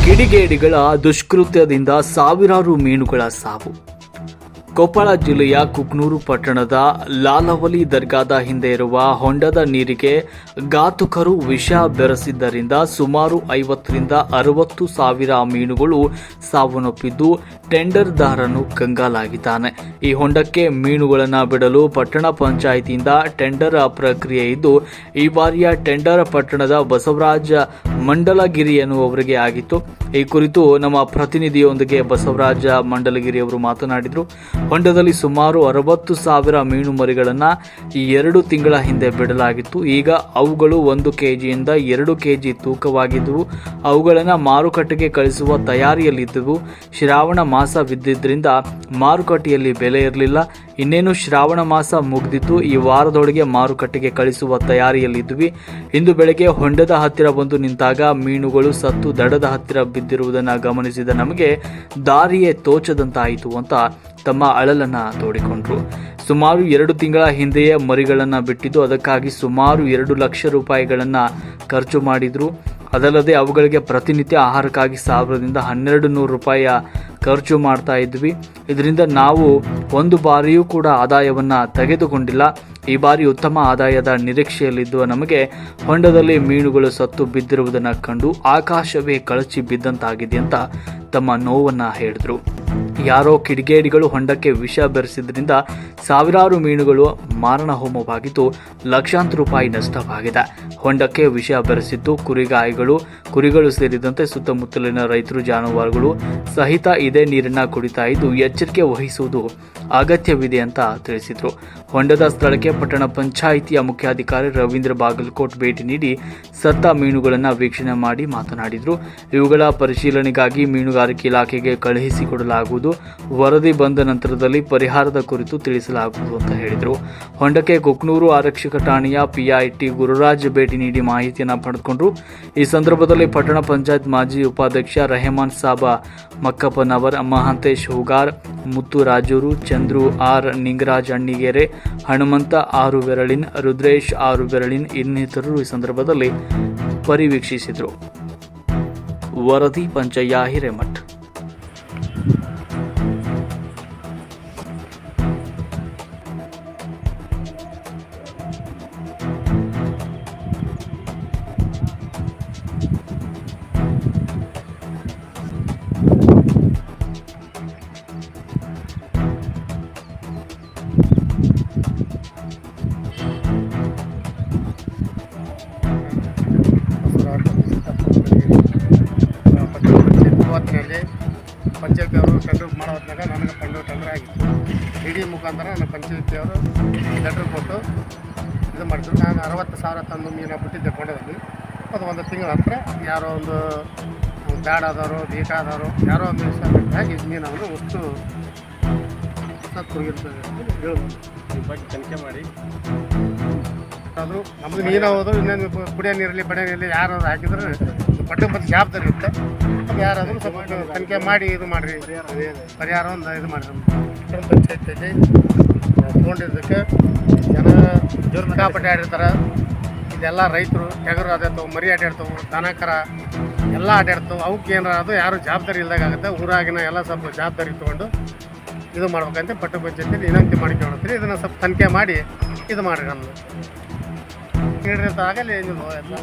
ಕಿಡಿಗೇಡಿಗಳ ದುಷ್ಕೃತ್ಯದಿಂದ ಸಾವಿರಾರು ಮೀನುಗಳ ಸಾವು. ಕೊಪ್ಪಳ ಜಿಲ್ಲೆಯ ಕುಕ್ನೂರು ಪಟ್ಟಣದ ಲಾಲವಲಿ ದರ್ಗಾದ ಹಿಂದೆ ಇರುವ ಹೊಂಡದ ನೀರಿಗೆ ಘಾತುಕರು ವಿಷ ಬೆರೆಸಿದ್ದರಿಂದ ಸುಮಾರು 50ರಿಂದ 60 ಸಾವಿರ ಮೀನುಗಳು ಸಾವನ್ನಪ್ಪಿದ್ದು ಟೆಂಡರ್ದಾರನು ಕಂಗಾಲಾಗಿದ್ದಾನೆ. ಈ ಹೊಂಡಕ್ಕೆ ಮೀನುಗಳನ್ನು ಬಿಡಲು ಪಟ್ಟಣ ಪಂಚಾಯಿತಿಯಿಂದ ಟೆಂಡರ್ ಪ್ರಕ್ರಿಯೆ ಇದ್ದು, ಈ ಬಾರಿಯ ಟೆಂಡರ್ ಪಟ್ಟಣದ ಬಸವರಾಜ ಮಂಡಲಗಿರಿ ಎನ್ನುವವರಿಗೆ ಆಗಿತ್ತು. ಈ ಕುರಿತು ನಮ್ಮ ಪ್ರತಿನಿಧಿಯೊಂದಿಗೆ ಬಸವರಾಜ ಮಂಡಲಗಿರಿ ಅವರು ಮಾತನಾಡಿದರು. ಹೊಂಡದಲ್ಲಿ ಸುಮಾರು 60 ಸಾವಿರ ಮೀನು ಮರಿಗಳನ್ನು 2 ತಿಂಗಳ ಹಿಂದೆ ಬಿಡಲಾಗಿತ್ತು. ಈಗ ಅವುಗಳು 1 ಕೆಜಿಯಿಂದ 2 ಕೆಜಿ ತೂಕವಾಗಿದ್ದವು. ಅವುಗಳನ್ನು ಮಾರುಕಟ್ಟೆಗೆ ಕಳಿಸುವ ತಯಾರಿಯಲ್ಲಿದ್ದವು. ಶ್ರಾವಣ ಮಾಸವಿದ್ದರಿಂದ ಮಾರುಕಟ್ಟೆಯಲ್ಲಿ ಬೆಲೆ ಇರಲಿಲ್ಲ. ಇನ್ನೇನು ಶ್ರಾವಣ ಮಾಸ ಮುಗಿದಿದ್ದು, ಈ ವಾರದೊಳಗೆ ಮಾರುಕಟ್ಟೆಗೆ ಕಳಿಸುವ ತಯಾರಿಯಲ್ಲಿದ್ವಿ. ಇಂದು ಬೆಳಗ್ಗೆ ಹೊಂಡದ ಹತ್ತಿರ ಬಂದು ನಿಂತಾಗ ಮೀನುಗಳು ಸತ್ತು ದಡದ ಹತ್ತಿರ ಬಿದ್ದಿರುವುದನ್ನು ಗಮನಿಸಿದ ನಮಗೆ ದಾರಿಯೇ ತೋಚದಂತಾಯಿತು ಅಂತ ತಮ್ಮ ಅಳಲನ್ನ ತೋಡಿಕೊಂಡ್ರು. ಸುಮಾರು 2 ತಿಂಗಳ ಹಿಂದೆಯೇ ಮರಿಗಳನ್ನು ಬಿಟ್ಟಿದ್ದು, ಅದಕ್ಕಾಗಿ ಸುಮಾರು 2 ಲಕ್ಷ ರೂಪಾಯಿಗಳನ್ನು ಖರ್ಚು ಮಾಡಿದ್ರು. ಅದಲ್ಲದೆ ಅವುಗಳಿಗೆ ಪ್ರತಿನಿತ್ಯ ಆಹಾರಕ್ಕಾಗಿ 1000ರಿಂದ 1200 ರೂಪಾಯಿ ಖರ್ಚು ಮಾಡ್ತಾ ಇದ್ವಿ. ಇದರಿಂದ ನಾವು ಒಂದು ಬಾರಿಯೂ ಕೂಡ ಆದಾಯವನ್ನು ತೆಗೆದುಕೊಂಡಿಲ್ಲ. ಈ ಬಾರಿ ಉತ್ತಮ ಆದಾಯದ ನಿರೀಕ್ಷೆಯಲ್ಲಿದ್ದುವ ನಮಗೆ ಹೊಂಡದಲ್ಲಿ ಮೀನುಗಳು ಸತ್ತು ಬಿದ್ದಿರುವುದನ್ನು ಕಂಡು ಆಕಾಶವೇ ಕಳಚಿ ಬಿದ್ದಂತಾಗಿದೆ ಅಂತ ತಮ್ಮ ನೋವನ್ನು ಹೇಳಿದರು. ಯಾರೋ ಕಿಡಿಗೇಡಿಗಳು ಹೊಂಡಕ್ಕೆ ವಿಷ ಬೆರೆಸಿದ್ರಿಂದ ಸಾವಿರಾರು ಮೀನುಗಳು ಮಾರಣ ಹೋಮವಾಗಿದ್ದು, ಲಕ್ಷಾಂತರ ರೂಪಾಯಿ ನಷ್ಟವಾಗಿದೆ. ಹೊಂಡಕ್ಕೆ ವಿಷ ಬೆರೆಸಿದ್ದು ಕುರಿಗಳು ಸೇರಿದಂತೆ ಸುತ್ತಮುತ್ತಲಿನ ರೈತರು, ಜಾನುವಾರುಗಳು ಸಹಿತ ಇದೇ ನೀರನ್ನ ಕುಡಿತಾ ಇದ್ದು, ಎಚ್ಚರಿಕೆ ವಹಿಸುವುದು ಅಗತ್ಯವಿದೆ ಅಂತ ತಿಳಿಸಿದರು. ಹೊಂಡದ ಸ್ಥಳಕ್ಕೆ ಪಟ್ಟಣ ಪಂಚಾಯಿತಿಯ ಮುಖ್ಯಾಧಿಕಾರಿ ರವೀಂದ್ರ ಬಾಗಲಕೋಟ್ ಭೇಟಿ ನೀಡಿ ಸತ್ತ ಮೀನುಗಳನ್ನು ವೀಕ್ಷಣೆ ಮಾಡಿ ಮಾತನಾಡಿದರು. ಇವುಗಳ ಪರಿಶೀಲನೆಗಾಗಿ ಮೀನುಗಾರಿಕೆ ಇಲಾಖೆಗೆ ಕಳುಹಿಸಿಕೊಡಲಾಗುವುದು. ವರದಿ ಬಂದ ನಂತರದಲ್ಲಿ ಪರಿಹಾರದ ಕುರಿತು ತಿಳಿಸಲಾಗುವುದು ಅಂತ ಹೇಳಿದರು. ಹೊಂಡಕ್ಕೆ ಕುಕ್ನೂರು ಆರಕ್ಷಕ ಠಾಣೆಯ ಪಿಐಟಿ ಗುರುರಾಜ್ ಭೇಟಿ ನೀಡಿ ಮಾಹಿತಿಯನ್ನು ಪಡೆದುಕೊಂಡರು. ಈ ಸಂದರ್ಭದಲ್ಲಿ ಪಟ್ಟಣ ಪಂಚಾಯತ್ ಮಾಜಿ ಉಪಾಧ್ಯಕ್ಷ ರೆಹಮಾನ್ ಸಾಬ ಮಕ್ಕಪ್ಪನವರ್, ಮಹಾಂತೇಶ್ ಹುಗಾರ್, ಮುತ್ತು ರಾಜೂರು, ಚಂದ್ರು ಆರ್, ನಿಂಗರಾಜ್ ಅಣ್ಣಿಗೆರೆ, ಹನುಮಂತ ಆರು ಬೆರಳಿನ್, ರುದ್ರೇಶ್ ಆರು ಬೆರಳಿನ್ ಇನ್ನಿತರರು ಈ ಸಂದರ್ಭದಲ್ಲಿ ಪರಿವೀಕ್ಷಿಸಿದರು. ವರದಿ ಪಂಚಯ್ಯ ಹಿರೇಮಠ್. ಪಂಚಾಯತಿಯವರು ಟೆಂಡರ್ ಮಾಡೋ ಹೊತ್ನಾಗ ನನಗೆ ಟೆಂಡರ್ ಆಗಿತ್ತು. ಇಡಿ ಮುಖಾಂತರ ನನ್ನ ಪಂಚಾಯತಿಯವರು ಲೆಟ್ರ್ ಕೊಟ್ಟು ಇದು ಮಾಡಿದ್ರು. ನಾನು 60,000 ತಂದು ಮೀನು ಬಿಟ್ಟಿದ್ದೆ ಕೊಂಡದಲ್ಲಿ. ಅದು 1 ತಿಂಗಳ ಹತ್ರ ಯಾರೋ ಒಂದು ಬ್ಯಾಡಾದವರು, ಬೇಕಾದವರು ಯಾರೋ ಒಂದು ಹಾಗೆ ಮೀನವರು ಒಟ್ಟು ಸತ್ತೋಗಿರ್ತದೆ ಈ ಬಗ್ಗೆ ತನಿಖೆ ಮಾಡಿ. ಅದು ನಮ್ಮದು ಮೀನು ಹೋದ್ರು ಇನ್ನೊಂದು ಕುಡಿಯೋ ನೀರಲ್ಲಿ ಬಡ ನೀರಲ್ಲಿ ಯಾರಾದ್ರು ಹಾಕಿದ್ರೆ ಪಟ್ಟ ಮತ್ತು ಜವಾಬ್ದಾರಿ ಇರುತ್ತೆ. ಯಾರಾದರೂ ಸ್ವಲ್ಪ ತನಿಖೆ ಮಾಡಿ ಇದು ಮಾಡಿರಿ, ಪರಿಹಾರ ಒಂದು ಇದು ಮಾಡಿರಿ. ಪಂಚಾಯತಿಯಲ್ಲಿ ತೊಗೊಂಡಿದ್ದಕ್ಕೆ ಜನ ಸಿಕ್ಕಾಪಟ್ಟೆ ಆಡಿರ್ತಾರೆ. ಇದೆಲ್ಲ ರೈತರು ಟಗರು ಆಡಿರ್ತವೆ, ಮರಿ ಆಡಿರ್ತವೆ, ದನಕರ ಎಲ್ಲ ಆಡಿರ್ತವೆ. ಅವಕ್ಕೆ ಏನಾರ ಅದು ಯಾರು ಜವಾಬ್ದಾರಿ ಇಲ್ದಾಗ ಆಗುತ್ತೆ. ಊರಾಗಿನ ಎಲ್ಲ ಸ್ವಲ್ಪ ಜವಾಬ್ದಾರಿ ತೊಗೊಂಡು ಇದು ಮಾಡ್ಬೇಕಂತ ಪಟ್ಟ ಪಂಚಾಯತಿಯಲ್ಲಿ ವಿನಂತಿ ಮಾಡ್ಕೊಳ್ತೀರಿ. ಇದನ್ನು ಸ್ವಲ್ಪ ತನಿಖೆ ಮಾಡಿ ಇದು ಮಾಡಿರಿ. ನಮ್ಮದು ನೀಡಿರಂತ ಆಗಲಿ ಏನಿಲ್ಲ.